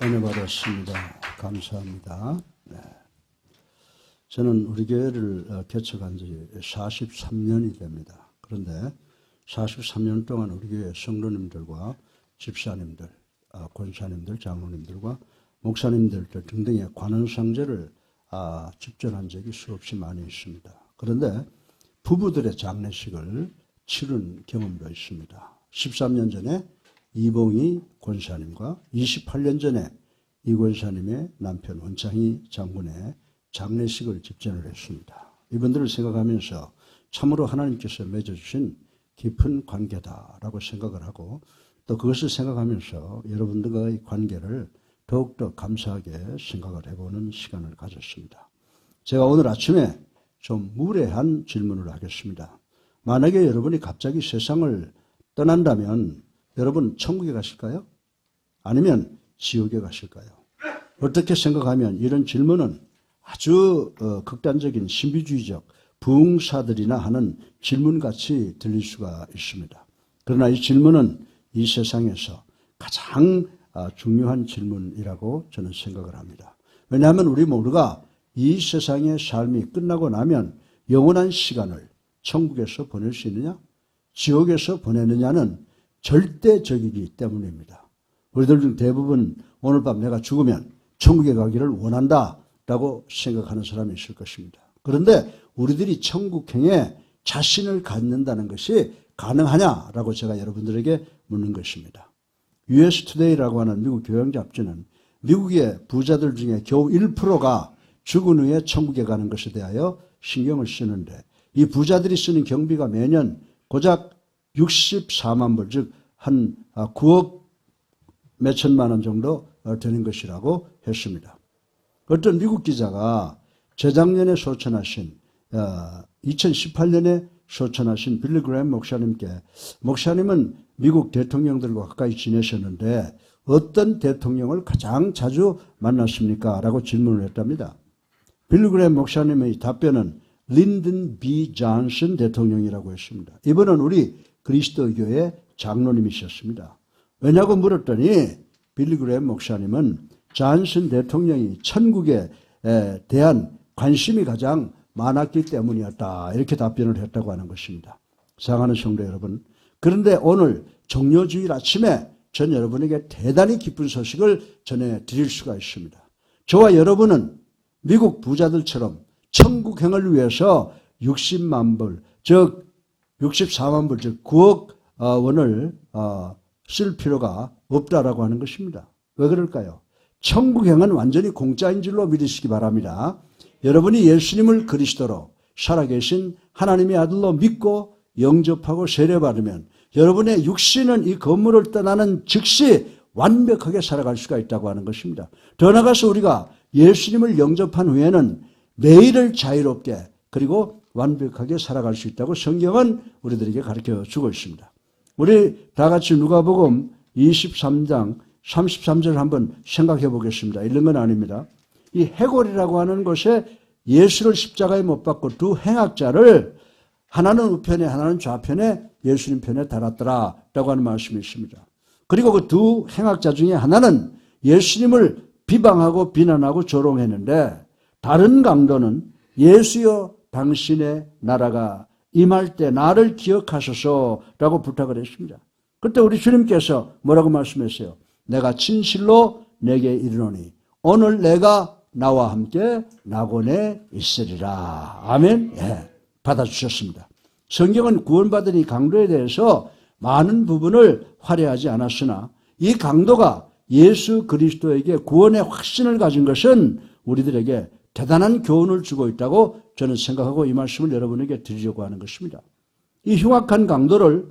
은혜 받았습니다. 감사합니다. 네. 저는 우리 교회를 개척한 지 43년이 됩니다. 그런데 43년 동안 우리 교회 성도님들과 집사님들, 권사님들, 장로님들과 목사님들 등등의 관원상제를 집전한 적이 수없이 많이 있습니다. 그런데 부부들의 장례식을 치른 경험도 있습니다. 13년 전에 이봉희 권사님과 28년 전에 이 권사님의 남편 원창희 장군의 장례식을 집전을 했습니다. 이분들을 생각하면서 참으로 하나님께서 맺어주신 깊은 관계다라고 생각을 하고, 또 그것을 생각하면서 여러분들과의 관계를 더욱더 감사하게 생각을 해보는 시간을 가졌습니다. 제가 오늘 아침에 좀 무례한 질문을 하겠습니다. 만약에 여러분이 갑자기 세상을 떠난다면 여러분 천국에 가실까요? 아니면 지옥에 가실까요? 어떻게 생각하면 이런 질문은 아주 극단적인 신비주의적 부흥사들이나 하는 질문같이 들릴 수가 있습니다. 그러나 이 질문은 이 세상에서 가장 중요한 질문이라고 저는 생각을 합니다. 왜냐하면 우리 모두가 이 세상의 삶이 끝나고 나면 영원한 시간을 천국에서 보낼 수 있느냐, 지옥에서 보내느냐는 절대적이기 때문입니다. 우리들 중 대부분 오늘 밤 내가 죽으면 천국에 가기를 원한다라고 생각하는 사람이 있을 것입니다. 그런데 우리들이 천국행에 자신을 갖는다는 것이 가능하냐라고 제가 여러분들에게 묻는 것입니다. US Today라고 하는 미국 교양 잡지는 미국의 부자들 중에 겨우 1%가 죽은 후에 천국에 가는 것에 대하여 신경을 쓰는데, 이 부자들이 쓰는 경비가 매년 고작 64만 불, 즉 한 9억 몇천만 원 정도 되는 것이라고 했습니다. 어떤 미국 기자가 재작년에 소천하신 2018년에 소천하신 빌리 그레이엄 목사님께, 목사님은 미국 대통령들과 가까이 지내셨는데 어떤 대통령을 가장 자주 만났습니까? 라고 질문을 했답니다. 빌리 그레이엄 목사님의 답변은 린든 B. 존슨 대통령이라고 했습니다. 이분은 우리 그리스도교의 장로님이셨습니다. 왜냐고 물었더니 빌리 그레이엄 목사님은 존슨 대통령이 천국에 대한 관심이 가장 많았기 때문이었다, 이렇게 답변을 했다고 하는 것입니다. 사랑하는 성도 여러분, 그런데 오늘 종료주일 아침에 전 여러분에게 대단히 기쁜 소식을 전해드릴 수가 있습니다. 저와 여러분은 미국 부자들처럼 천국행을 위해서 60만 불, 즉 64만 불, 즉 9억 원을 쓸 필요가 없다라고 하는 것입니다. 왜 그럴까요? 천국행은 완전히 공짜인 줄로 믿으시기 바랍니다. 여러분이 예수님을 그리스도로 살아계신 하나님의 아들로 믿고 영접하고 세례받으면 여러분의 육신은 이 건물을 떠나는 즉시 완벽하게 살아갈 수가 있다고 하는 것입니다. 더 나아가서 우리가 예수님을 영접한 후에는 매일을 자유롭게 그리고 완벽하게 살아갈 수 있다고 성경은 우리들에게 가르쳐 주고 있습니다. 우리 다 같이 누가복음 23장 33절을 한번 생각해 보겠습니다. 읽는 건 아닙니다. 이 해골이라고 하는 곳에 예수를 십자가에 못 박고 두 행악자를 하나는 우편에 하나는 좌편에 예수님 편에 달았더라라고 하는 말씀이 있습니다. 그리고 그 두 행악자 중에 하나는 예수님을 비방하고 비난하고 조롱했는데, 다른 강도는 예수여 당신의 나라가 임할 때 나를 기억하소서라고 부탁을 했습니다. 그때 우리 주님께서 뭐라고 말씀했어요? 내가 진실로 내게 이르노니 오늘 내가 나와 함께 낙원에 있으리라. 아멘. 예, 받아주셨습니다. 성경은 구원받은 이 강도에 대해서 많은 부분을 화려하지 않았으나 이 강도가 예수 그리스도에게 구원의 확신을 가진 것은 우리들에게 대단한 교훈을 주고 있다고 저는 생각하고 이 말씀을 여러분에게 드리려고 하는 것입니다. 이 흉악한 강도를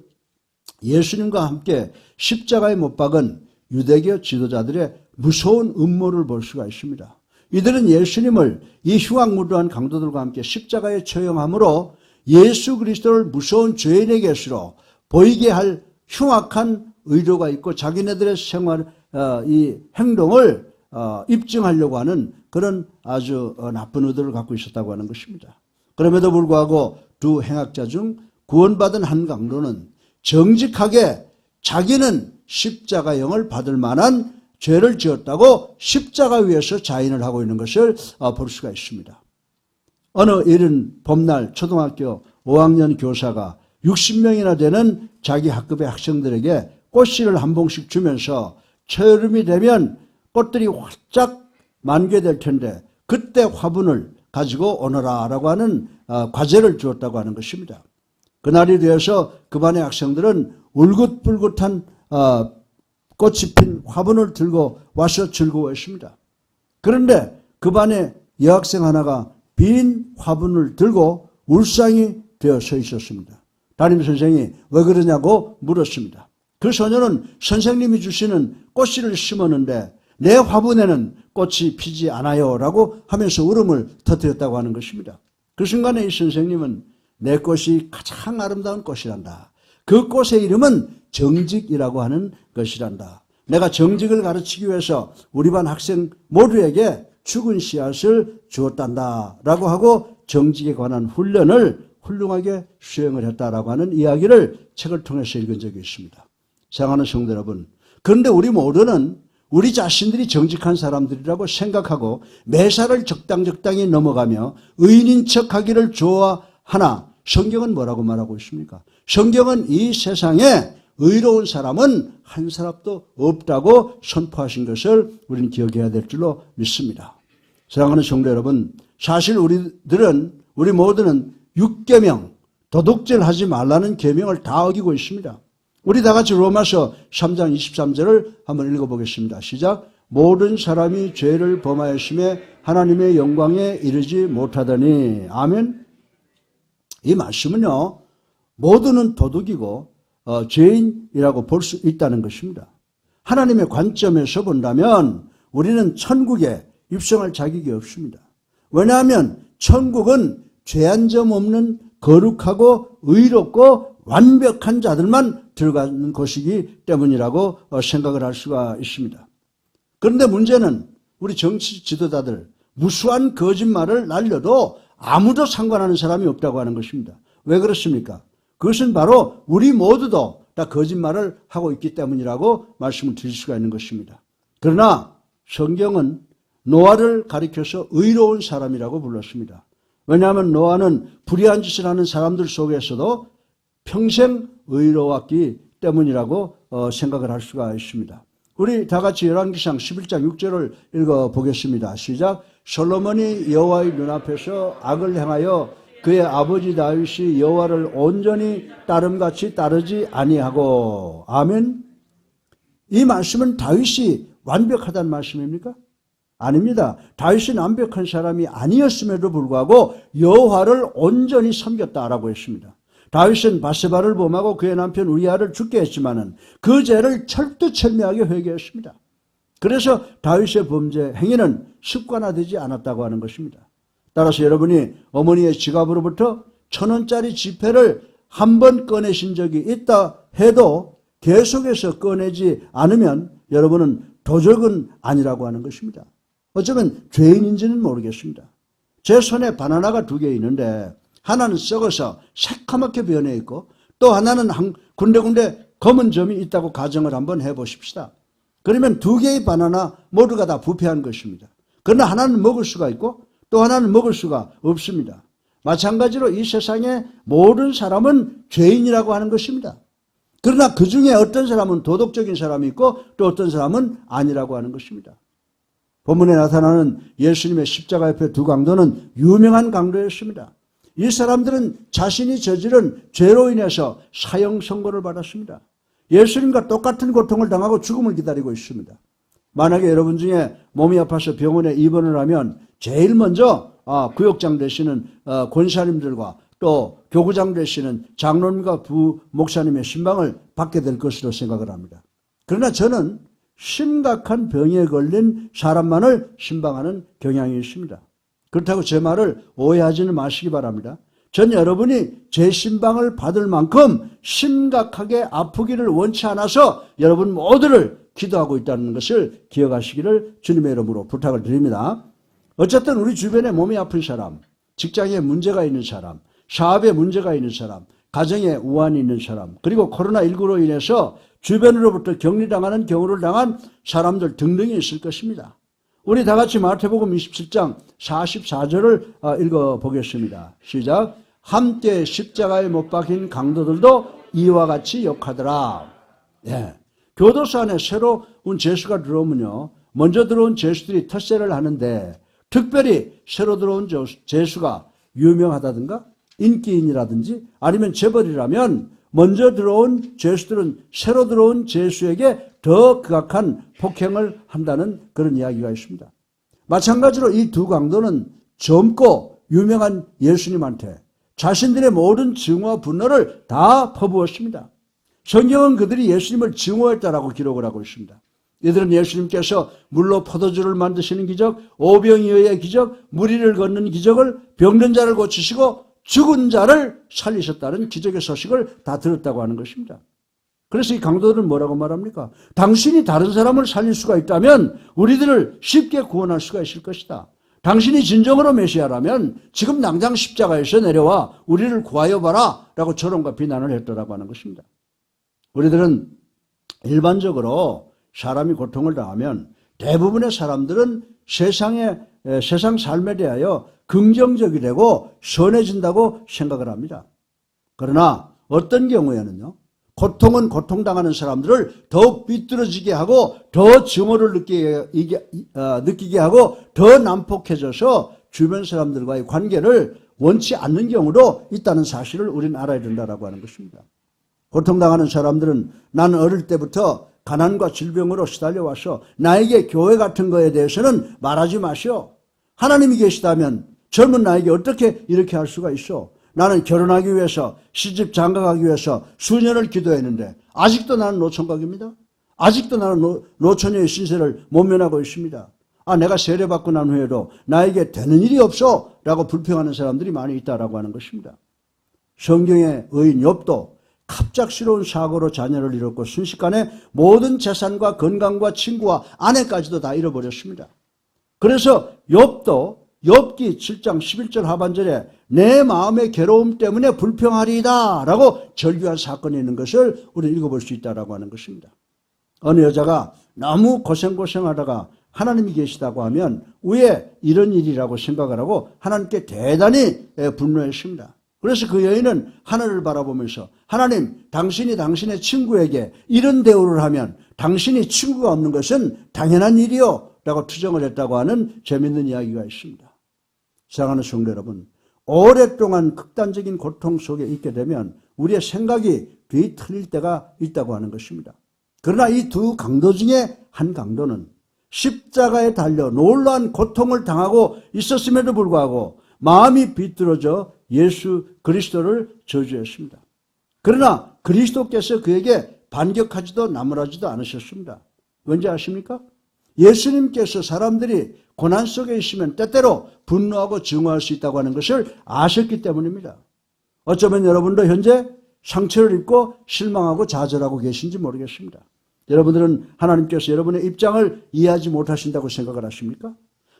예수님과 함께 십자가에 못 박은 유대교 지도자들의 무서운 음모를 볼 수가 있습니다. 이들은 예수님을 이 흉악무도한 강도들과 함께 십자가에 처형함으로 예수 그리스도를 무서운 죄인의 것으로 보이게 할 흉악한 의도가 있고 자기네들의 생활, 이 행동을 입증하려고 하는 그런 아주 나쁜 의도를 갖고 있었다고 하는 것입니다. 그럼에도 불구하고 두 행악자 중 구원받은 한 강도는 정직하게 자기는 십자가형을 받을 만한 죄를 지었다고 십자가 위에서 자인을 하고 있는 것을 볼 수가 있습니다. 어느 이른 봄날 초등학교 5학년 교사가 60명이나 되는 자기 학급의 학생들에게 꽃씨를 한 봉씩 주면서 여름이 되면 꽃들이 활짝 만개될 텐데 그때 화분을 가지고 오너라 라고 하는 과제를 주었다고 하는 것입니다. 그날이 되어서 그 반의 학생들은 울긋불긋한 꽃이 핀 화분을 들고 와서 즐거워했습니다. 그런데 그 반에 여학생 하나가 빈 화분을 들고 울상이 되어 서 있었습니다. 담임선생이 왜 그러냐고 물었습니다. 그 소녀는 선생님이 주시는 꽃씨를 심었는데 내 화분에는 꽃이 피지 않아요 라고 하면서 울음을 터뜨렸다고 하는 것입니다. 그 순간에 이 선생님은 내 꽃이 가장 아름다운 꽃이란다. 그 꽃의 이름은 정직이라고 하는 것이란다. 내가 정직을 가르치기 위해서 우리 반 학생 모두에게 죽은 씨앗을 주었단다 라고 하고 정직에 관한 훈련을 훌륭하게 수행을 했다라고 하는 이야기를 책을 통해서 읽은 적이 있습니다. 사랑하는 성도 여러분, 그런데 우리 모두는 우리 자신들이 정직한 사람들이라고 생각하고 매사를 적당히 넘어가며 의인인 척하기를 좋아하나 성경은 뭐라고 말하고 있습니까? 성경은 이 세상에 의로운 사람은 한 사람도 없다고 선포하신 것을 우리는 기억해야 될 줄로 믿습니다. 사랑하는 성도 여러분, 사실 우리 모두는 6계명, 도둑질하지 말라는 계명을 다 어기고 있습니다. 우리 다 같이 로마서 3장 23절을 한번 읽어보겠습니다. 시작. 모든 사람이 죄를 범하였음에 하나님의 영광에 이르지 못하더니. 아멘. 이 말씀은요, 모두는 도둑이고 죄인이라고 볼 수 있다는 것입니다. 하나님의 관점에서 본다면 우리는 천국에 입성할 자격이 없습니다. 왜냐하면 천국은 죄 한 점 없는 거룩하고 의롭고 완벽한 자들만 들어가는 곳이기 때문이라고 생각을 할 수가 있습니다. 그런데 문제는 우리 정치 지도자들 무수한 거짓말을 날려도 아무도 상관하는 사람이 없다고 하는 것입니다. 왜 그렇습니까? 그것은 바로 우리 모두도 다 거짓말을 하고 있기 때문이라고 말씀을 드릴 수가 있는 것입니다. 그러나 성경은 노아를 가리켜서 의로운 사람이라고 불렀습니다. 왜냐하면 노아는 불의한 짓을 하는 사람들 속에서도 평생 의로웠기 때문이라고 생각을 할 수가 있습니다. 우리 다 같이 열왕기상 11장 6절을 읽어보겠습니다. 시작. 솔로몬이 여호와의 눈앞에서 악을 행하여 그의 아버지 다윗이 여호와를 온전히 따름같이 따르지 아니하고. 아멘. 이 말씀은 다윗이 완벽하다는 말씀입니까? 아닙니다. 다윗은 완벽한 사람이 아니었음에도 불구하고 여호와를 온전히 섬겼다라고 했습니다. 다윗은 바세바를 범하고 그의 남편 우리아를 죽게 했지만은 그 죄를 철두철미하게 회개했습니다. 그래서 다윗의 범죄 행위는 습관화되지 않았다고 하는 것입니다. 따라서 여러분이 어머니의 지갑으로부터 1,000원짜리 지폐를 한 번 꺼내신 적이 있다 해도 계속해서 꺼내지 않으면 여러분은 도적은 아니라고 하는 것입니다. 어쩌면 죄인인지는 모르겠습니다. 제 손에 바나나가 2개 있는데 하나는 썩어서 새카맣게 변해 있고 또 하나는 군데군데 검은 점이 있다고 가정을 한번 해보십시다. 그러면 2개의 바나나 모두가 다 부패한 것입니다. 그러나 하나는 먹을 수가 있고 또 하나는 먹을 수가 없습니다. 마찬가지로 이 세상의 모든 사람은 죄인이라고 하는 것입니다. 그러나 그 중에 어떤 사람은 도덕적인 사람이 있고 또 어떤 사람은 아니라고 하는 것입니다. 본문에 나타나는 예수님의 십자가 옆에 2 강도는 유명한 강도였습니다. 이 사람들은 자신이 저지른 죄로 인해서 사형 선고를 받았습니다. 예수님과 똑같은 고통을 당하고 죽음을 기다리고 있습니다. 만약에 여러분 중에 몸이 아파서 병원에 입원을 하면 제일 먼저 구역장 되시는 권사님들과 또 교구장 되시는 장로님과 부목사님의 신방을 받게 될 것으로 생각을 합니다. 그러나 저는 심각한 병에 걸린 사람만을 신방하는 경향이 있습니다. 그렇다고 제 말을 오해하지는 마시기 바랍니다. 전 여러분이 제 신방을 받을 만큼 심각하게 아프기를 원치 않아서 여러분 모두를 기도하고 있다는 것을 기억하시기를 주님의 이름으로 부탁을 드립니다. 어쨌든 우리 주변에 몸이 아픈 사람, 직장에 문제가 있는 사람, 사업에 문제가 있는 사람, 가정에 우환이 있는 사람, 그리고 코로나19로 인해서 주변으로부터 격리당하는 경우를 당한 사람들 등등이 있을 것입니다. 우리 다 같이 마태복음 27장 44절을 읽어보겠습니다. 시작. 함께 십자가에 못 박힌 강도들도 이와 같이 역하더라. 예. 교도소 안에 새로운 죄수가 들어오면요, 먼저 들어온 죄수들이 텃세를 하는데, 특별히 새로 들어온 죄수가 유명하다든가 인기인이라든지 아니면 재벌이라면 먼저 들어온 죄수들은 새로 들어온 죄수에게 더 극악한 폭행을 한다는 그런 이야기가 있습니다. 마찬가지로 이 두 강도는 젊고 유명한 예수님한테 자신들의 모든 증오와 분노를 다 퍼부었습니다. 성경은 그들이 예수님을 증오했다라고 기록을 하고 있습니다. 이들은 예수님께서 물로 포도주를 만드시는 기적, 오병이어의 기적, 무리를 걷는 기적을, 병든 자를 고치시고 죽은 자를 살리셨다는 기적의 소식을 다 들었다고 하는 것입니다. 그래서 이 강도들은 뭐라고 말합니까? 당신이 다른 사람을 살릴 수가 있다면 우리들을 쉽게 구원할 수가 있을 것이다. 당신이 진정으로 메시아라면 지금 당장 십자가에서 내려와 우리를 구하여 봐라 라고 조롱과 비난을 했더라고 하는 것입니다. 우리들은 일반적으로 사람이 고통을 당하면 대부분의 사람들은 세상 삶에 대하여 긍정적이 되고 선해진다고 생각을 합니다. 그러나 어떤 경우에는요, 고통은 고통당하는 사람들을 더욱 삐뚤어지게 하고 더 증오를 느끼게 하고 더 난폭해져서 주변 사람들과의 관계를 원치 않는 경우도 있다는 사실을 우리는 알아야 된다고 하는 것입니다. 고통당하는 사람들은 나는 어릴 때부터 가난과 질병으로 시달려와서 나에게 교회 같은 거에 대해서는 말하지 마시오. 하나님이 계시다면 젊은 나에게 어떻게 이렇게 할 수가 있어? 나는 결혼하기 위해서 시집 장가가기 위해서 수년을 기도했는데 아직도 나는 노총각입니다. 아직도 나는 노처녀의 신세를 못 면하고 있습니다. 내가 세례받고 난 후에도 나에게 되는 일이 없어 라고 불평하는 사람들이 많이 있다라고 하는 것입니다. 성경의 의인 욥도 갑작스러운 사고로 자녀를 잃었고 순식간에 모든 재산과 건강과 친구와 아내까지도 다 잃어버렸습니다. 그래서 욥도 욥기 7장 11절 하반절에 내 마음의 괴로움 때문에 불평하리이다 라고 절규한 사건이 있는 것을 우리 읽어볼 수 있다고 하는 것입니다. 어느 여자가 너무 고생하다가 하나님이 계시다고 하면 왜 이런 일이라고 생각을 하고 하나님께 대단히 분노했습니다. 그래서 그 여인은 하늘을 바라보면서 하나님, 당신이 당신의 친구에게 이런 대우를 하면 당신이 친구가 없는 것은 당연한 일이요 라고 투정을 했다고 하는 재미있는 이야기가 있습니다. 사랑하는 성도 여러분, 오랫동안 극단적인 고통 속에 있게 되면 우리의 생각이 뒤틀릴 때가 있다고 하는 것입니다. 그러나 이 두 강도 중에 한 강도는 십자가에 달려 놀라운 고통을 당하고 있었음에도 불구하고 마음이 비뚤어져 예수 그리스도를 저주했습니다. 그러나 그리스도께서 그에게 반격하지도 나무라지도 않으셨습니다. 왠지 아십니까? 예수님께서 사람들이 고난 속에 있으면 때때로 분노하고 증오할 수 있다고 하는 것을 아셨기 때문입니다. 어쩌면 여러분도 현재 상처를 입고 실망하고 좌절하고 계신지 모르겠습니다. 여러분들은 하나님께서 여러분의 입장을 이해하지 못하신다고 생각을 하십니까?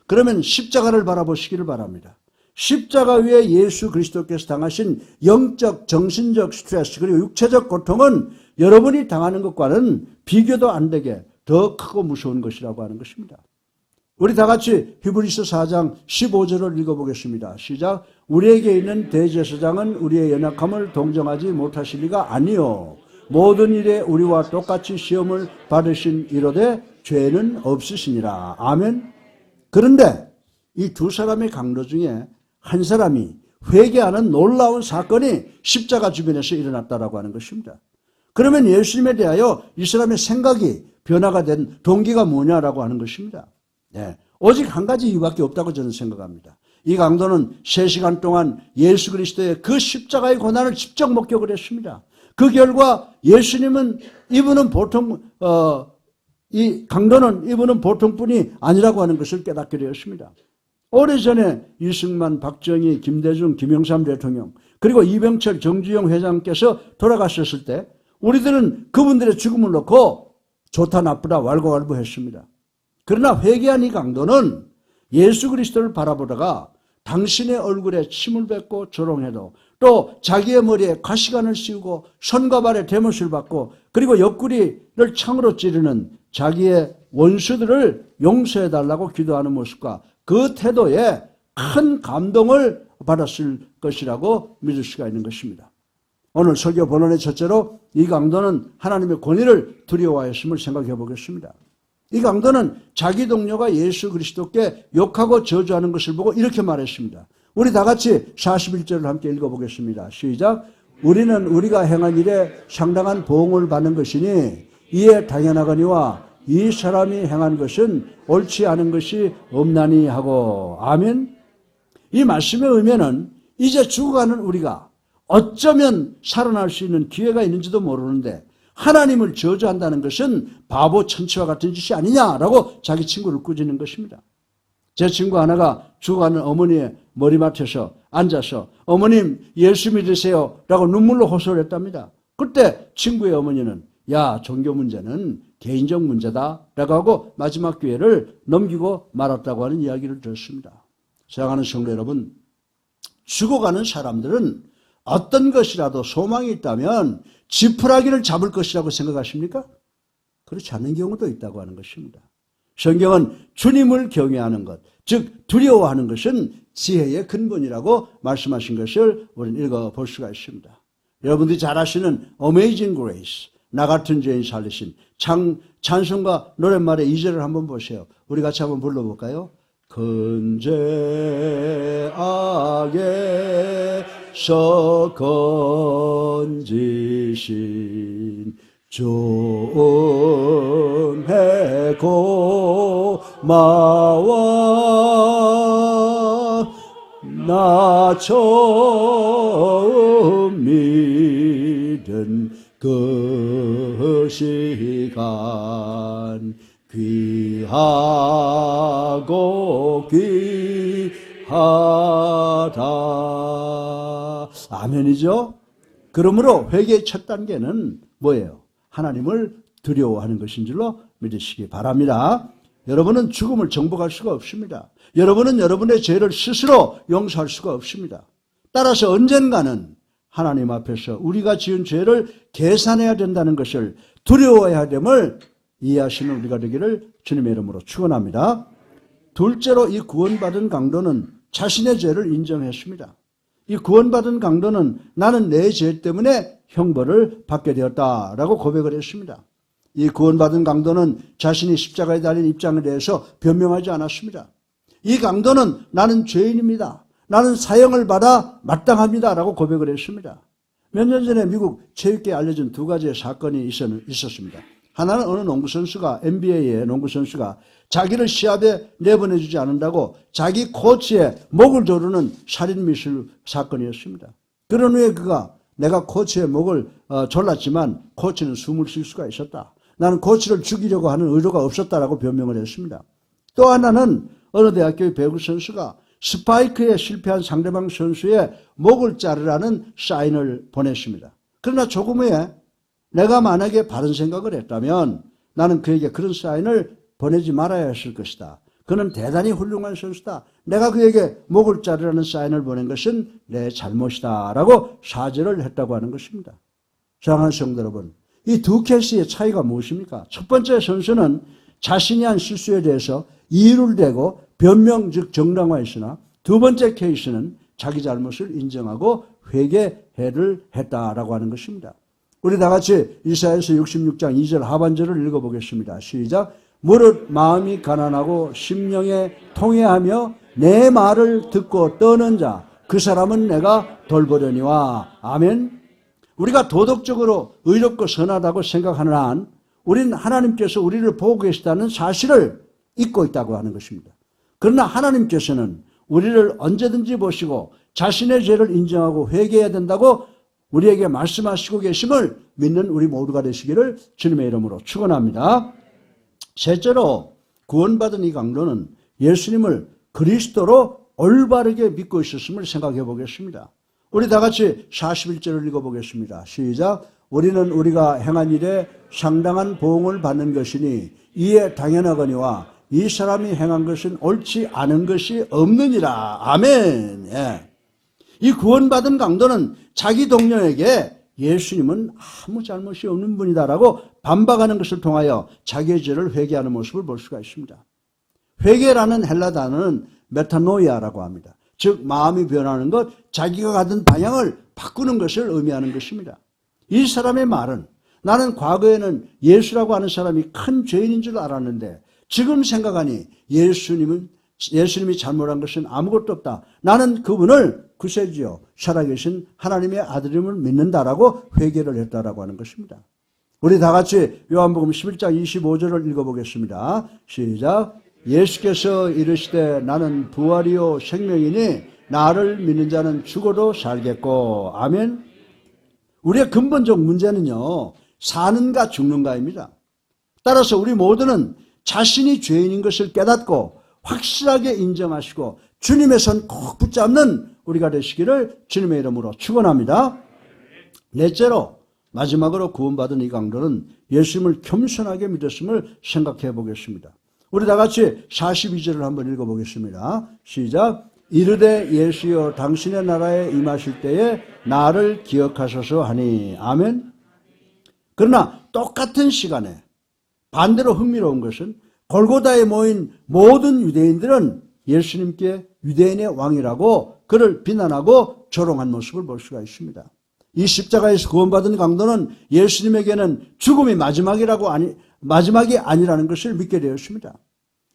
그러면 십자가를 바라보시기를 바랍니다. 십자가 위에 예수 그리스도께서 당하신 영적, 정신적 스트레스 그리고 육체적 고통은 여러분이 당하는 것과는 비교도 안 되게 더 크고 무서운 것이라고 하는 것입니다. 우리 다 같이 히브리서 4장 15절을 읽어보겠습니다. 시작. 우리에게 있는 대제사장은 우리의 연약함을 동정하지 못하실 리가 아니요 모든 일에 우리와 똑같이 시험을 받으신 이로되 죄는 없으시니라. 아멘. 그런데 이 두 사람의 강도 중에 한 사람이 회개하는 놀라운 사건이 십자가 주변에서 일어났다라고 하는 것입니다. 그러면 예수님에 대하여 이 사람의 생각이 변화가 된 동기가 뭐냐라고 하는 것입니다. 네, 오직 한 가지 이유밖에 없다고 저는 생각합니다. 이 강도는 3시간 동안 예수 그리스도의 그 십자가의 고난을 직접 목격을 했습니다. 그 결과 예수님은 이분은 보통 이 강도는 이분은 보통뿐이 아니라고 하는 것을 깨닫게 되었습니다. 오래전에 이승만, 박정희, 김대중, 김영삼 대통령 그리고 이병철, 정주영 회장께서 돌아가셨을 때 우리들은 그분들의 죽음을 놓고 좋다 나쁘다 왈가왈부했습니다. 그러나 회개한 이 강도는 예수 그리스도를 바라보다가 당신의 얼굴에 침을 뱉고 조롱해도 또 자기의 머리에 가시관을 씌우고 손과 발에 대못을 받고 그리고 옆구리를 창으로 찌르는 자기의 원수들을 용서해달라고 기도하는 모습과 그 태도에 큰 감동을 받았을 것이라고 믿을 수가 있는 것입니다. 오늘 설교 본론의 첫째로 이 강도는 하나님의 권위를 두려워하였음을 생각해 보겠습니다. 이 강도는 자기 동료가 예수 그리스도께 욕하고 저주하는 것을 보고 이렇게 말했습니다. 우리 다 같이 41절을 함께 읽어보겠습니다. 시작. 우리는 우리가 행한 일에 상당한 보응을 받는 것이니 이에 당연하거니와 이 사람이 행한 것은 옳지 않은 것이 없나니 하고. 아멘. 이 말씀의 의미는 이제 죽어가는 우리가 어쩌면 살아날 수 있는 기회가 있는지도 모르는데 하나님을 저주한다는 것은 바보 천치와 같은 짓이 아니냐라고 자기 친구를 꾸짖는 것입니다. 제 친구 하나가 죽어가는 어머니의 머리맡에서 앉아서 어머님 예수 믿으세요 라고 눈물로 호소를 했답니다. 그때 친구의 어머니는 야, 종교 문제는 개인적 문제다 라고 하고 마지막 기회를 넘기고 말았다고 하는 이야기를 들었습니다. 사랑하는 성도 여러분, 죽어가는 사람들은 어떤 것이라도 소망이 있다면 지푸라기를 잡을 것이라고 생각하십니까? 그렇지 않은 경우도 있다고 하는 것입니다. 성경은 주님을 경외하는 것, 즉 두려워하는 것은 지혜의 근본이라고 말씀하신 것을 우리는 읽어볼 수가 있습니다. 여러분들이 잘 아시는 Amazing Grace, 나 같은 죄인 살리신 찬송가 노랫말의 2절을 한번 보세요. 우리 같이 한번 불러볼까요? 큰 죄악에서 건지신 존의 고마워 나 처음 믿은 그 시간 귀하고 귀하다. 아멘이죠? 그러므로 회개의 첫 단계는 뭐예요? 하나님을 두려워하는 것인 줄로 믿으시기 바랍니다. 여러분은 죽음을 정복할 수가 없습니다. 여러분은 여러분의 죄를 스스로 용서할 수가 없습니다. 따라서 언젠가는 하나님 앞에서 우리가 지은 죄를 계산해야 된다는 것을 두려워해야 됨을 이해하시는 우리가 되기를 주님의 이름으로 축원합니다. 둘째로 이 구원받은 강도는 자신의 죄를 인정했습니다. 이 구원받은 강도는 나는 내 죄 때문에 형벌을 받게 되었다라고 고백을 했습니다. 이 구원받은 강도는 자신이 십자가에 달린 입장에 대해서 변명하지 않았습니다. 이 강도는 나는 죄인입니다. 나는 사형을 받아 마땅합니다 라고 고백을 했습니다. 몇 년 전에 미국 체육계에 알려진 두 가지의 사건이 있었습니다. 하나는 어느 농구선수가 NBA의 농구선수가 자기를 시합에 내보내주지 않는다고 자기 코치의 목을 조르는 살인미술 사건이었습니다. 그런 후에 그가 내가 코치의 목을 졸랐지만 코치는 숨을 쉴 수가 있었다. 나는 코치를 죽이려고 하는 의도가 없었다라고 변명을 했습니다. 또 하나는 어느 대학교의 배구 선수가 스파이크에 실패한 상대방 선수의 목을 자르라는 사인을 보냈습니다. 그러나 조금 후에 내가 만약에 바른 생각을 했다면 나는 그에게 그런 사인을 보내지 말아야 했을 것이다. 그는 대단히 훌륭한 선수다. 내가 그에게 목을 자르라는 사인을 보낸 것은 내 잘못이다 라고 사죄를 했다고 하는 것입니다. 사랑하는 성도 여러분, 이 두 케이스의 차이가 무엇입니까? 첫 번째 선수는 자신이 한 실수에 대해서 이유를 대고 변명 즉 정당화했으나 두 번째 케이스는 자기 잘못을 인정하고 회개를 했다라고 하는 것입니다. 우리 다 같이 이사야서 66장 2절 하반절을 읽어보겠습니다. 시작. 무릇 마음이 가난하고 심령에 통회하며 내 말을 듣고 떠는 자 그 사람은 내가 돌보려니와. 아멘. 우리가 도덕적으로 의롭고 선하다고 생각하는 한 우리는 하나님께서 우리를 보고 계시다는 사실을 잊고 있다고 하는 것입니다. 그러나 하나님께서는 우리를 언제든지 보시고 자신의 죄를 인정하고 회개해야 된다고 우리에게 말씀하시고 계심을 믿는 우리 모두가 되시기를 주님의 이름으로 축원합니다. 셋째로 구원받은 이 강도는 예수님을 그리스도로 올바르게 믿고 있었음을 생각해 보겠습니다. 우리 다 같이 41절을 읽어보겠습니다. 시작. 우리는 우리가 행한 일에 상당한 보응을 받는 것이니 이에 당연하거니와 이 사람이 행한 것은 옳지 않은 것이 없느니라. 아멘. 예. 이 구원받은 강도는 자기 동료에게 예수님은 아무 잘못이 없는 분이다라고 반박하는 것을 통하여 자기의 죄를 회개하는 모습을 볼 수가 있습니다. 회개라는 헬라 단어는 메타노이아라고 합니다. 즉 마음이 변하는 것, 자기가 가던 방향을 바꾸는 것을 의미하는 것입니다. 이 사람의 말은 나는 과거에는 예수라고 하는 사람이 큰 죄인인 줄 알았는데 지금 생각하니 예수님이 잘못한 것은 아무것도 없다. 나는 그분을 구세주요 살아계신 하나님의 아들임을 믿는다라고 회개를 했다라고 하는 것입니다. 우리 다 같이 요한복음 11장 25절을 읽어보겠습니다. 시작. 예수께서 이르시되 나는 부활이요 생명이니 나를 믿는 자는 죽어도 살겠고. 아멘. 우리의 근본적 문제는요, 사는가 죽는가입니다. 따라서 우리 모두는 자신이 죄인인 것을 깨닫고 확실하게 인정하시고 주님의 손 꼭 붙잡는 우리가 되시기를 주님의 이름으로 축원합니다. 넷째로 마지막으로 구원받은 이 강도는 예수님을 겸손하게 믿었음을 생각해 보겠습니다. 우리 다 같이 42절을 한번 읽어보겠습니다. 시작. 이르되 예수여 당신의 나라에 임하실 때에 나를 기억하소서 하니. 아멘. 그러나 똑같은 시간에 반대로 흥미로운 것은 골고다에 모인 모든 유대인들은 예수님께 유대인의 왕이라고 그를 비난하고 조롱한 모습을 볼 수가 있습니다. 이 십자가에서 구원받은 강도는 예수님에게는 죽음이 마지막이 아니라는 것을 믿게 되었습니다.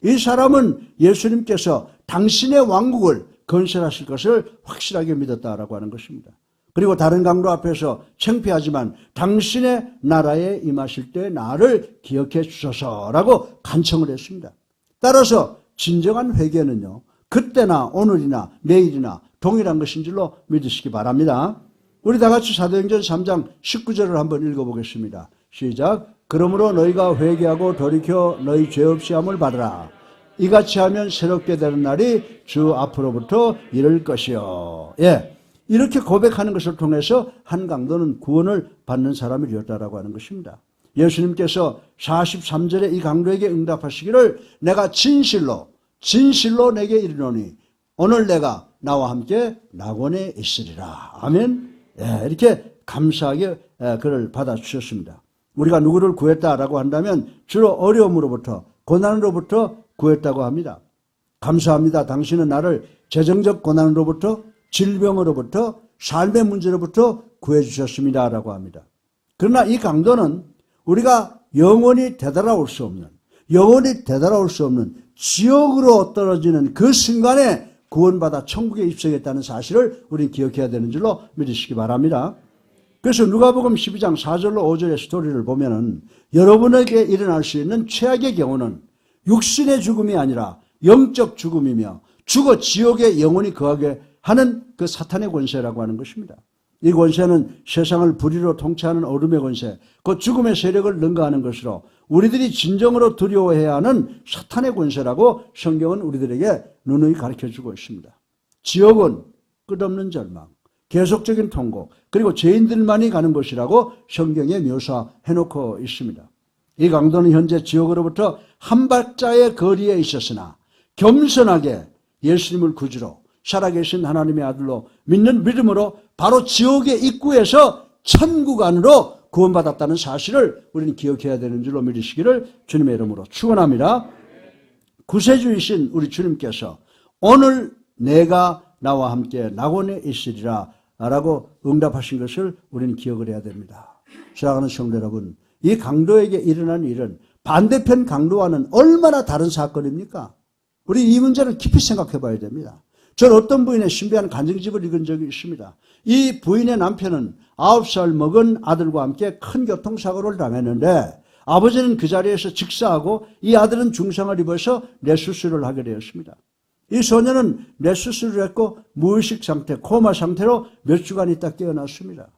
이 사람은 예수님께서 당신의 왕국을 건설하실 것을 확실하게 믿었다라고 하는 것입니다. 그리고 다른 강도 앞에서 창피하지만 당신의 나라에 임하실 때 나를 기억해 주소서라고 간청을 했습니다. 따라서 진정한 회개는요, 그때나 오늘이나 내일이나 동일한 것인 줄로 믿으시기 바랍니다. 우리 다 같이 사도행전 3장 19절을 한번 읽어보겠습니다. 시작. 그러므로 너희가 회개하고 돌이켜 너희 죄 없이 함을 받으라. 이같이 하면 새롭게 되는 날이 주 앞으로부터 이를 것이요. 예, 이렇게 고백하는 것을 통해서 한 강도는 구원을 받는 사람이 되었다라고 하는 것입니다. 예수님께서 43절에 이 강도에게 응답하시기를 내가 진실로 내게 이르노니 오늘 내가 나와 함께 낙원에 있으리라. 아멘. 예, 이렇게 감사하게 그를 받아주셨습니다. 우리가 누구를 구했다라고 한다면 주로 어려움으로부터 고난으로부터 구했다고 합니다. 감사합니다. 당신은 나를 재정적 고난으로부터 질병으로부터 삶의 문제로부터 구해주셨습니다 라고 합니다. 그러나 이 강도는 우리가 영원히 되돌아올 수 없는 지옥으로 떨어지는 그 순간에 구원받아 천국에 입성했다는 사실을 우리는 기억해야 되는 줄로 믿으시기 바랍니다. 그래서 누가복음 12장 4절로 5절의 스토리를 보면은 여러분에게 일어날 수 있는 최악의 경우는 육신의 죽음이 아니라 영적 죽음이며 죽어 지옥에 영원히 거하게 하는 그 사탄의 권세라고 하는 것입니다. 이 권세는 세상을 불의로 통치하는 어둠의 권세, 그 죽음의 세력을 능가하는 것으로 우리들이 진정으로 두려워해야 하는 사탄의 권세라고 성경은 우리들에게 누누이 가르쳐주고 있습니다. 지옥은 끝없는 절망, 계속적인 통고, 그리고 죄인들만이 가는 곳이라고 성경에 묘사해놓고 있습니다. 이 강도는 현재 지옥으로부터 한 발자의 거리에 있었으나 겸손하게 예수님을 구주로 살아계신 하나님의 아들로 믿는 믿음으로 바로 지옥의 입구에서 천국 안으로 구원받았다는 사실을 우리는 기억해야 되는 줄로 믿으시기를 주님의 이름으로 축원합니다. 구세주이신 우리 주님께서 오늘 내가 나와 함께 낙원에 있으리라 라고 응답하신 것을 우리는 기억을 해야 됩니다. 사랑하는 성도 여러분, 이 강도에게 일어난 일은 반대편 강도와는 얼마나 다른 사건입니까? 우리 이 문제를 깊이 생각해 봐야 됩니다. 저는 어떤 부인의 신비한 간증집을 읽은 적이 있습니다. 이 부인의 남편은 9살 먹은 아들과 함께 큰 교통사고를 당했는데 아버지는 그 자리에서 즉사하고 이 아들은 중상을 입어서 뇌수술을 하게 되었습니다. 이 소년은 뇌수술을 했고 무의식 상태, 코마 상태로 몇 주간 있다 깨어났습니다.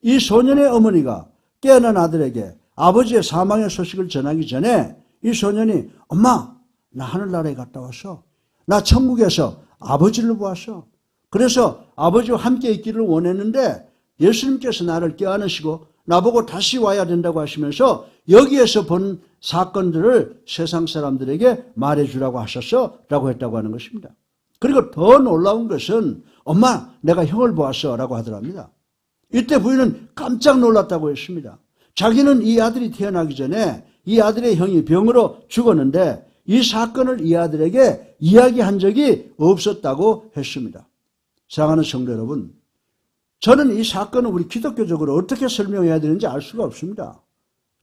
이 소년의 어머니가 깨어난 아들에게 아버지의 사망의 소식을 전하기 전에 이 소년이 엄마, 나 하늘나라에 갔다 왔어. 나 천국에서 아버지를 보았어. 그래서 아버지와 함께 있기를 원했는데 예수님께서 나를 껴안으시고 나보고 다시 와야 된다고 하시면서 여기에서 본 사건들을 세상 사람들에게 말해주라고 하셨어 라고 했다고 하는 것입니다. 그리고 더 놀라운 것은 엄마 내가 형을 보았어 라고 하더랍니다. 이때 부인은 깜짝 놀랐다고 했습니다. 자기는 이 아들이 태어나기 전에 이 아들의 형이 병으로 죽었는데 이 사건을 이 아들에게 이야기한 적이 없었다고 했습니다. 사랑하는 성도 여러분, 저는 이 사건을 우리 기독교적으로 어떻게 설명해야 되는지 알 수가 없습니다.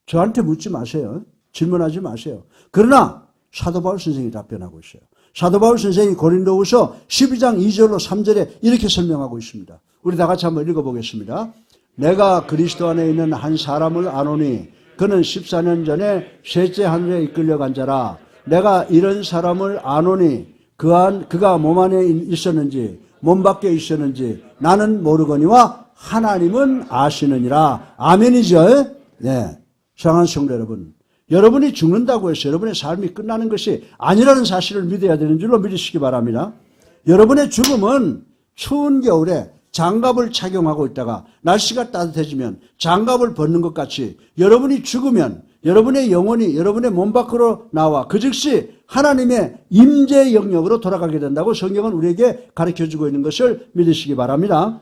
저한테 묻지 마세요. 질문하지 마세요. 그러나 사도 바울 선생이 답변하고 있어요. 사도 바울 선생이 고린도후서 12장 2절로 3절에 이렇게 설명하고 있습니다. 우리 다 같이 한번 읽어보겠습니다. 내가 그리스도 안에 있는 한 사람을 아노니 그는 14년 전에 셋째 하늘에 이끌려간 자라. 내가 이런 사람을 아노니 그가 몸 안에 있었는지 몸 밖에 있었는지 나는 모르거니와 하나님은 아시느니라. 아멘이죠? 네. 사랑하는 성도 여러분, 여러분이 죽는다고 해서 여러분의 삶이 끝나는 것이 아니라는 사실을 믿어야 되는 줄로 믿으시기 바랍니다. 여러분의 죽음은 추운 겨울에 장갑을 착용하고 있다가 날씨가 따뜻해지면 장갑을 벗는 것 같이 여러분이 죽으면 여러분의 영혼이 여러분의 몸 밖으로 나와 그 즉시 하나님의 임재 영역으로 돌아가게 된다고 성경은 우리에게 가르쳐주고 있는 것을 믿으시기 바랍니다.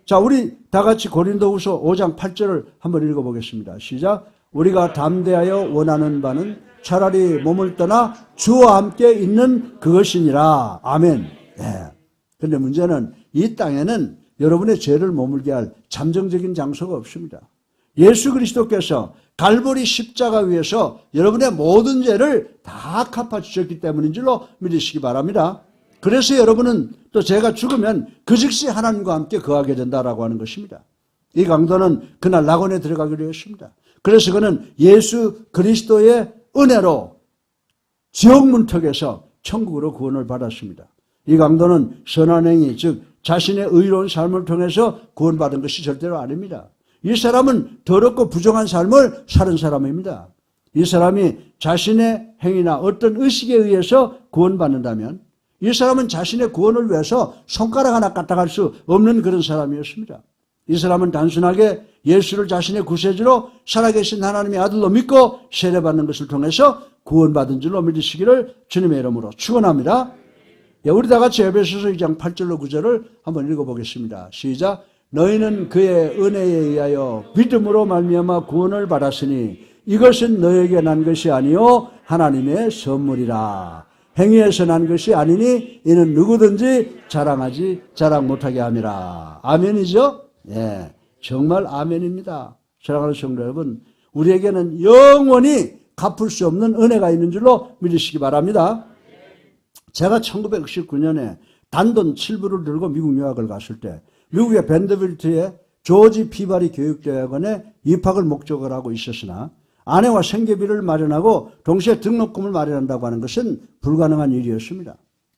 자, 우리 다 같이 고린도후서 5장 8절을 한번 읽어보겠습니다. 시작. 우리가 담대하여 원하는 바는 차라리 몸을 떠나 주와 함께 있는 그것이니라. 아멘. 네. 근데 문제는 이 땅에는 여러분의 죄를 머물게 할 잠정적인 장소가 없습니다. 예수 그리스도께서 갈보리 십자가 위에서 여러분의 모든 죄를 다 갚아주셨기 때문인 줄로 믿으시기 바랍니다. 그래서 여러분은 또 죄가 죽으면 그 즉시 하나님과 함께 거하게 된다라고 하는 것입니다. 이 강도는 그날 낙원에 들어가기로 했습니다. 그래서 그는 예수 그리스도의 은혜로 지옥 문턱에서 천국으로 구원을 받았습니다. 이 강도는 선한 행위, 즉 자신의 의로운 삶을 통해서 구원받은 것이 절대로 아닙니다. 이 사람은 더럽고 부정한 삶을 사는 사람입니다. 이 사람이 자신의 행위나 어떤 의식에 의해서 구원받는다면 이 사람은 자신의 구원을 위해서 손가락 하나 까딱할 수 없는 그런 사람이었습니다. 이 사람은 단순하게 예수를 자신의 구세주로 살아계신 하나님의 아들로 믿고 세례받는 것을 통해서 구원받은 줄로 믿으시기를 주님의 이름으로 축원합니다. 우리 다 같이 에베소서 2장 8절로 9절을 한번 읽어보겠습니다. 시작. 너희는 그의 은혜에 의하여 믿음으로 말미암아 구원을 받았으니 이것은 너에게 난 것이 아니요 하나님의 선물이라. 행위에서 난 것이 아니니 이는 누구든지 자랑 못하게 함이라. 아멘이죠? 예, 정말 아멘입니다. 사랑하는 성도 여러분, 우리에게는 영원히 갚을 수 없는 은혜가 있는 줄로 믿으시기 바랍니다. 제가 1969년에 단돈 7불을 들고 미국 유학을 갔을 때 미국의 밴더빌트의 조지 피바리 교육대학원에 입학을 목적으로 하고 있었으나 아내와 생계비를 마련하고 동시에 등록금을 마련한다고 하는 것은 불가능한 일이었습니다.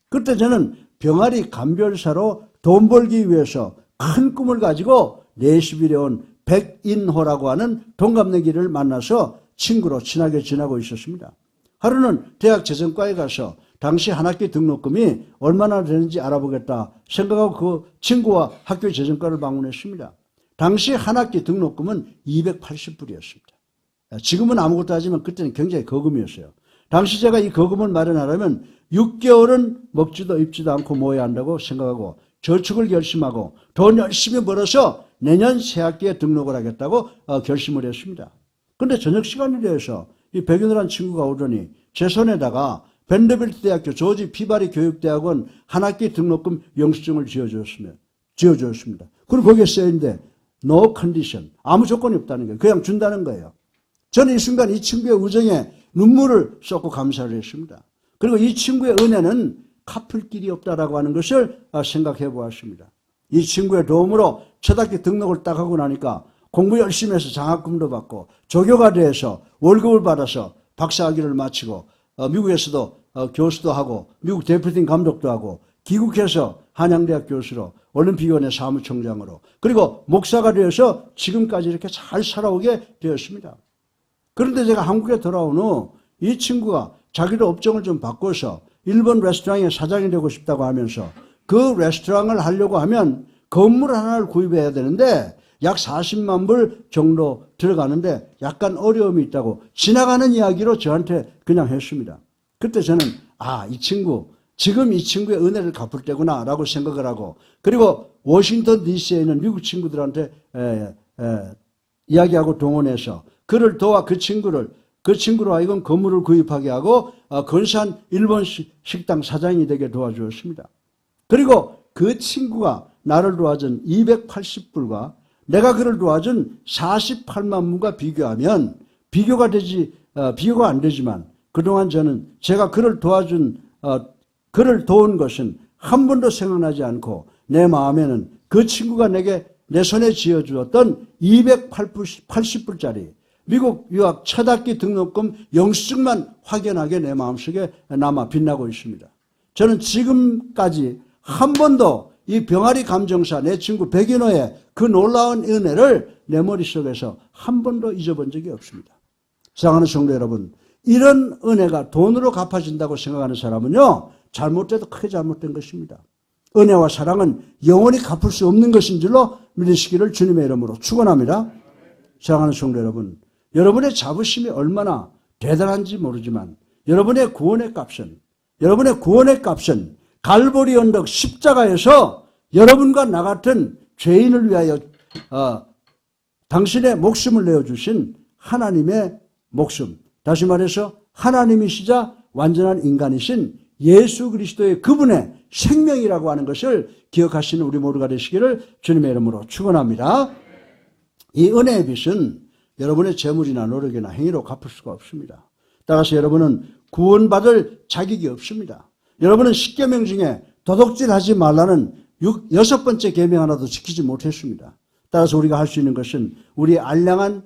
그때 저는 병아리 감별사로 돈 벌기 위해서 큰 꿈을 가지고 내시빌에 온 백인호라고 하는 동갑내기를 만나서 친구로 친하게 지내고 있었습니다. 하루는 대학 재정과에 가서 당시 한 학기 등록금이 얼마나 되는지 알아보겠다 생각하고 그 친구와 학교 재정과를 방문했습니다. 당시 한 학기 등록금은 280불이었습니다. 지금은 아무것도 하지만 그때는 굉장히 거금이었어요. 당시 제가 이 거금을 마련하려면 6개월은 먹지도 입지도 않고 모여야 한다고 생각하고 저축을 결심하고 돈 열심히 벌어서 내년 새 학기에 등록을 하겠다고 결심을 했습니다. 그런데 저녁 시간이 되어서 이 백인호라는 친구가 오더니 제 손에다가 밴더빌트 대학교 조지 피바리 교육대학원 한 학기 등록금 영수증을 지어주었습니다. 그리고 거기에 써있는데 no condition, 아무 조건이 없다는 거예요. 그냥 준다는 거예요. 저는 이 순간 이 친구의 우정에 눈물을 쏟고 감사를 했습니다. 그리고 이 친구의 은혜는 갚을 길이 없다라고 하는 것을 생각해 보았습니다. 이 친구의 도움으로 첫 학기 등록을 딱 하고 나니까 공부 열심히 해서 장학금도 받고 조교가 돼서 월급을 받아서 박사학위를 마치고 미국에서도 교수도 하고 미국 대표팀 감독도 하고 귀국해서 한양대학 교수로 올림픽위원회 사무총장으로 그리고 목사가 되어서 지금까지 이렇게 잘 살아오게 되었습니다. 그런데 제가 한국에 돌아온 후 이 친구가 자기도 업종을 좀 바꿔서 일본 레스토랑의 사장이 되고 싶다고 하면서 그 레스토랑을 하려고 하면 건물 하나를 구입해야 되는데 약 40만 불 정도 들어가는데 약간 어려움이 있다고 지나가는 이야기로 저한테 그냥 했습니다. 그때 저는 이 친구 지금 이 친구의 은혜를 갚을 때구나 라고 생각을 하고, 그리고 워싱턴 DC에 있는 미국 친구들한테 이야기하고 동원해서 그를 도와 그 친구로 하여금 건물을 구입하게 하고 근사한 일본 식당 사장이 되게 도와주었습니다. 그리고 그 친구가 나를 도와준 280불과 내가 그를 도와준 48만 불과 비교하면 비교가 안 되지만, 그동안 저는 제가 그를 도운 것은 한 번도 생각나지 않고 내 마음에는 그 친구가 내게 내 손에 쥐어주었던 280불짜리 미국 유학 첫 학기 등록금 영수증만 확연하게 내 마음속에 남아 빛나고 있습니다. 저는 지금까지 한 번도 이 병아리 감정사 내 친구 백인호의 그 놀라운 은혜를 내 머릿속에서 한 번도 잊어본 적이 없습니다. 사랑하는 성도 여러분, 이런 은혜가 돈으로 갚아진다고 생각하는 사람은요, 잘못돼도 크게 잘못된 것입니다. 은혜와 사랑은 영원히 갚을 수 없는 것인 줄로 믿으시기를 주님의 이름으로 축원합니다. 사랑하는 성도 여러분, 여러분의 자부심이 얼마나 대단한지 모르지만 여러분의 구원의 값은 갈보리 언덕 십자가에서 여러분과 나 같은 죄인을 위하여 당신의 목숨을 내어주신 하나님의 목숨, 다시 말해서 하나님이시자 완전한 인간이신 예수 그리스도의 그분의 생명이라고 하는 것을 기억하시는 우리 모두가 되시기를 주님의 이름으로 축원합니다. 이 은혜의 빚은 여러분의 재물이나 노력이나 행위로 갚을 수가 없습니다. 따라서 여러분은 구원받을 자격이 없습니다. 여러분은 10계명 중에 도둑질하지 말라는 6번째 계명 하나도 지키지 못했습니다. 따라서 우리가 할 수 있는 것은 우리의 알량한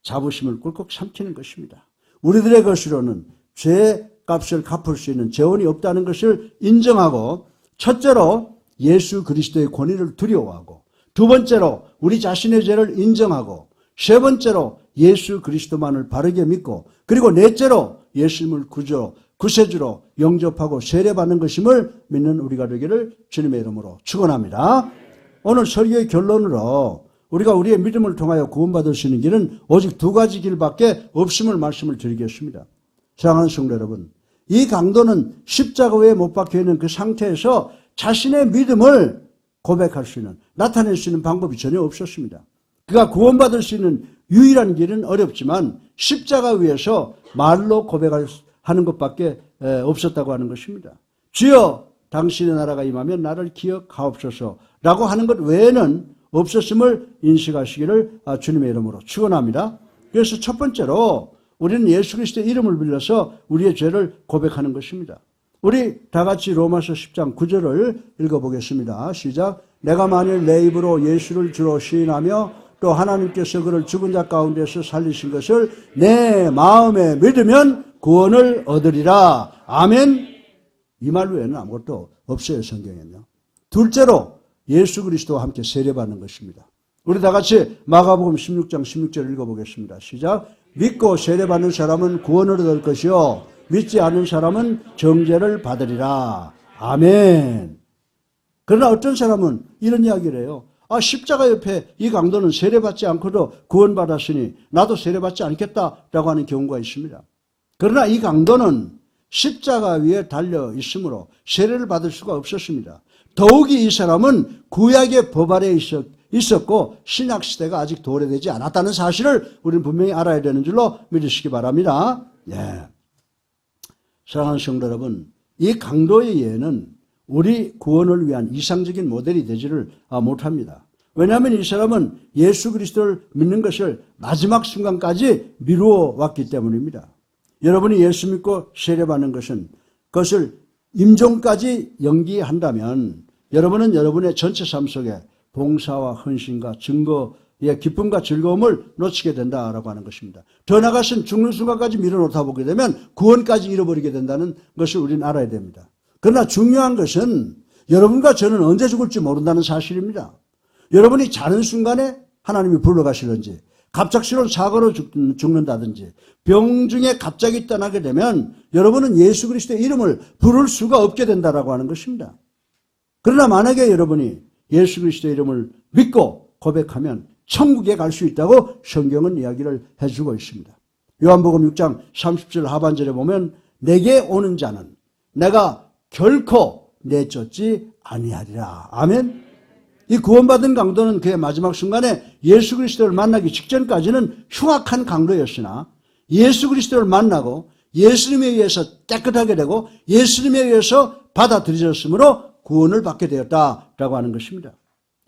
자부심을 꿀꺽 삼키는 것입니다. 우리들의 것으로는 죄 값을 갚을 수 있는 재원이 없다는 것을 인정하고, 첫째로 예수 그리스도의 권위를 두려워하고, 두 번째로 우리 자신의 죄를 인정하고, 세 번째로 예수 그리스도만을 바르게 믿고, 그리고 넷째로 예수님을 구세주로 영접하고 세례받는 것임을 믿는 우리가 되기를 주님의 이름으로 축원합니다. 오늘 설교의 결론으로 우리가 우리의 믿음을 통하여 구원받을 수 있는 길은 오직 두 가지 길밖에 없음을 말씀을 드리겠습니다. 사랑하는 성도 여러분, 이 강도는 십자가 위에 못 박혀 있는 그 상태에서 자신의 믿음을 고백할 수 있는, 나타낼 수 있는 방법이 전혀 없었습니다. 그가 구원받을 수 있는 유일한 길은 어렵지만 십자가 위에서 말로 고백하는 것밖에 없었다고 하는 것입니다. 주여 당신의 나라가 임하면 나를 기억하옵소서라고 하는 것 외에는 없었음을 인식하시기를 주님의 이름으로 축원합니다. 그래서 첫 번째로 우리는 예수 그리스도의 이름을 빌려서 우리의 죄를 고백하는 것입니다. 우리 다 같이 로마서 10장 9절을 읽어보겠습니다. 시작. 내가 만일 내 입으로 예수를 주로 시인하며 또 하나님께서 그를 죽은 자 가운데서 살리신 것을 내 마음에 믿으면 구원을 얻으리라. 아멘. 이 말 외에는 아무것도 없어요, 성경에는요. 둘째로 예수 그리스도와 함께 세례받는 것입니다. 우리 다 같이 마가복음 16장 16절 읽어보겠습니다. 시작. 믿고 세례받는 사람은 구원을 얻을 것이요 믿지 않는 사람은 정죄를 받으리라. 아멘. 그러나 어떤 사람은 이런 이야기를 해요. 십자가 옆에 이 강도는 세례받지 않고도 구원받았으니 나도 세례받지 않겠다라고 하는 경우가 있습니다. 그러나 이 강도는 십자가 위에 달려 있으므로 세례를 받을 수가 없었습니다. 더욱이 이 사람은 구약의 법 아래에 있었고 신약시대가 아직 도래되지 않았다는 사실을 우리는 분명히 알아야 되는 줄로 믿으시기 바랍니다. 예. 사랑하는 성도 여러분, 이 강도의 예는 우리 구원을 위한 이상적인 모델이 되지를 못합니다. 왜냐하면 이 사람은 예수 그리스도를 믿는 것을 마지막 순간까지 미루어 왔기 때문입니다. 여러분이 예수 믿고 세례받는 것은 그것을 임종까지 연기한다면 여러분은 여러분의 전체 삶 속에 봉사와 헌신과 증거의 기쁨과 즐거움을 놓치게 된다라고 하는 것입니다. 더 나아가서는 죽는 순간까지 밀어놓다 보게 되면 구원까지 잃어버리게 된다는 것을 우리는 알아야 됩니다. 그러나 중요한 것은 여러분과 저는 언제 죽을지 모른다는 사실입니다. 여러분이 자는 순간에 하나님이 불러가시든지 갑작스러운 사고로 죽는다든지 병 중에 갑자기 떠나게 되면 여러분은 예수 그리스도의 이름을 부를 수가 없게 된다라고 하는 것입니다. 그러나 만약에 여러분이 예수 그리스도의 이름을 믿고 고백하면 천국에 갈 수 있다고 성경은 이야기를 해주고 있습니다. 요한복음 6장 30절 하반절에 보면 내게 오는 자는 내가 결코 내쫓지 아니하리라. 아멘. 이 구원받은 강도는 그의 마지막 순간에 예수 그리스도를 만나기 직전까지는 흉악한 강도였으나 예수 그리스도를 만나고 예수님에 의해서 깨끗하게 되고 예수님에 의해서 받아들여졌으므로 구원을 받게 되었다라고 하는 것입니다.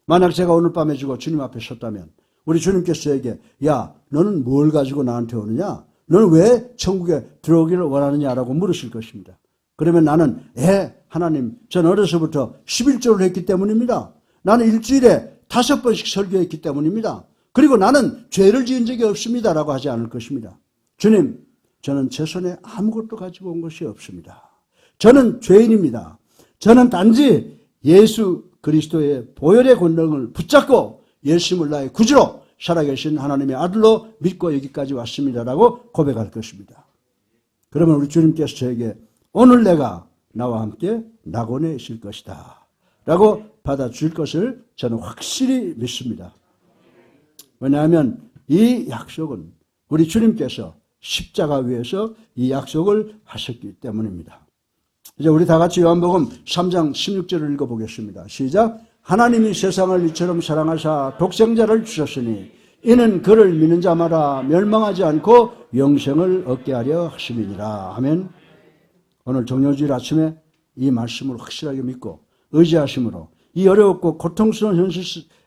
만약 제가 오늘 밤에 죽어 주님 앞에 섰다면 우리 주님께서 저에게 야 너는 뭘 가지고 나한테 오느냐? 너는 왜 천국에 들어오기를 원하느냐라고 물으실 것입니다. 그러면 나는 하나님 전 어려서부터 11조를 했기 때문입니다. 나는 일주일에 5번씩 설교했기 때문입니다. 그리고 나는 죄를 지은 적이 없습니다라고 하지 않을 것입니다. 주님 저는 제 손에 아무것도 가지고 온 것이 없습니다. 저는 죄인입니다. 저는 단지 예수 그리스도의 보혈의 권능을 붙잡고 예수님을 나의 구주로 살아계신 하나님의 아들로 믿고 여기까지 왔습니다라고 고백할 것입니다. 그러면 우리 주님께서 저에게 오늘 내가 나와 함께 낙원에 있을 것이다 라고 받아줄 것을 저는 확실히 믿습니다. 왜냐하면 이 약속은 우리 주님께서 십자가 위에서 이 약속을 하셨기 때문입니다. 이제 우리 다 같이 요한복음 3장 16절을 읽어보겠습니다. 시작. 하나님이 세상을 이처럼 사랑하사 독생자를 주셨으니 이는 그를 믿는 자마다 멸망하지 않고 영생을 얻게 하려 하심이니라. 아멘. 오늘 정요주일 아침에 이 말씀을 확실하게 믿고 의지하심으로 이 어렵고 고통스러운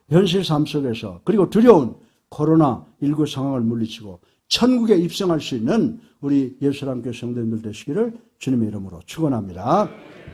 현실 삶 속에서 그리고 두려운 코로나19 상황을 물리치고 천국에 입성할 수 있는 우리 예수님께 성도님들 되시기를 주님의 이름으로 축원합니다.